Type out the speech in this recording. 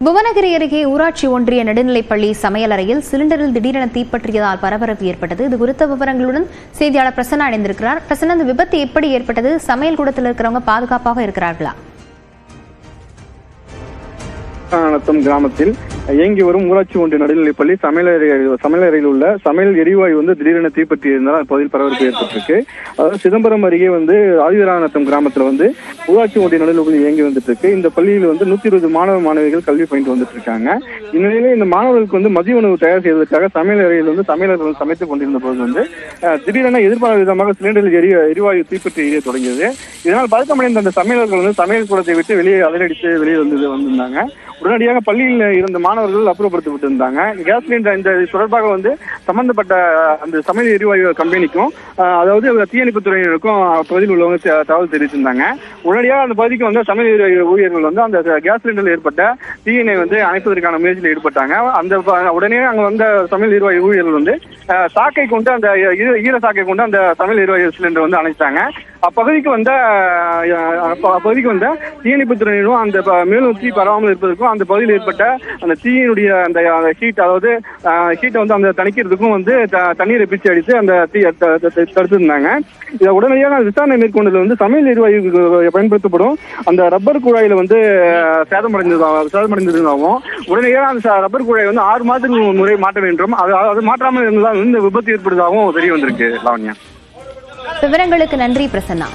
புவனகிரி அருகே ஊராட்சி ஒன்றிய நடுநிலைப்பள்ளி சமையலறையில் சிலிண்டரில் திடீரென தீப்பற்றியதால் பரபரப்பு ஏற்பட்டது. இது குறித்த விவரங்களுடன் செய்தியாளர் பிரசன்னா இணைந்திருக்கிறார். பிரசன்னா, இந்த விபத்து எப்படி ஏற்பட்டது? சமையல் கூடத்தில் இருக்கிறவங்க பாதுகாப்பாக இருக்கிறார்களா? கிராமத்தில் இயங்கி வரும் ஊராட்சி ஒன்றிய நடுநிலைப்பள்ளி சமையலறையில் உள்ள சமையல் எரிவாயு திடீரென தீப்பற்றி இருந்தால் அப்பகுதியில் பரபரப்பு ஏற்பட்டிருக்கு. அதாவது சிதம்பரம் அருகே ஆதிவராநத்தம் கிராமத்துல ஊராட்சி ஒன்றிய நடுநிலைப்பள்ளி இயங்கி வந்துட்டு இருக்கு. இந்த பள்ளியில் 120 மாணவ மாணவிகள் கல்வி பயின்று வந்துட்டு இருக்காங்க. இந்நிலையில இந்த மாணவர்களுக்கு மதிய உணவு தயார் செய்வதற்காக சமையலறையில் சமையலர்கள் சமைத்துக் கொண்டிருந்த போது திடீரென எதிர்பாராத விதமாக சிலிண்டரில் எரிவாயு தீப்பற்றி எரிய தொடங்கியது. இதனால் பதட்டமடைந்த அந்த சமையலர்கள் சமையல் கூடத்தை விட்டு வெளியே அதிரடித்து வெளியே வந்திருந்தாங்க. உடனடியாக பள்ளியில் இருந்த மாணவர்கள் அப்புறப்படுத்தப்பட்டு இருந்தாங்க. கேஸ் சிலிண்டர் இந்த தொடர்பாக சம்பந்தப்பட்ட அந்த சமையல் எரிவாயு கம்பெனிக்கும் அதாவது தீயணைப்பு துறையினருக்கும் பகுதியில் உள்ளவங்க தகவல் தெரிவித்திருந்தாங்க. உடனடியாக அந்த பகுதிக்கு சமையல் எரிவாயு ஊழியர்கள் அந்த கேஸ் சிலிண்டரில் ஏற்பட்ட தீயினை அணைப்பதற்கான முயற்சியில் ஈடுபட்டாங்க. அந்த உடனே அங்க வந்த சமையல் எரிவாயு ஊழியர்கள் சாக்கை கொண்டு அந்த ஈர சாக்கை கொண்டு அந்த சமையல் எரிவாயு சிலிண்டர் அணைச்சாங்க. அப்பகுதிக்கு வந்த தீயணைப்பு துறையினரும் அந்த மேலும் தீ பரவாமல் இருப்பதற்கும் அந்த பகுதியில் ஏற்பட்ட அந்த தீயினுடைய அந்த ஹீட் அதாவது ஹீட்டை அந்த தணிக்கிறதுக்கும் தண்ணீரை பிச்சு அடித்து அந்த தீயை தடுத்திருந்தாங்க. இதை உடனடியாக விசாரணை மேற்கொண்டதுல சமையல் எரிவாயு பயன்படுத்தப்படும் அந்த ரப்பர் குழாயில சேதமடைந்ததாகவும் உடனடியாக அந்த ரப்பர் குழாய் 6 மாதத்துக்கு முறை மாற்ற வேண்டும். அது மாற்றாமல் இருந்தால் விபத்து ஏற்படுவதாகவும் தெரிய வந்திருக்கு. லாவண்யா, விவரங்களுக்கு நன்றி பிரசன்னா.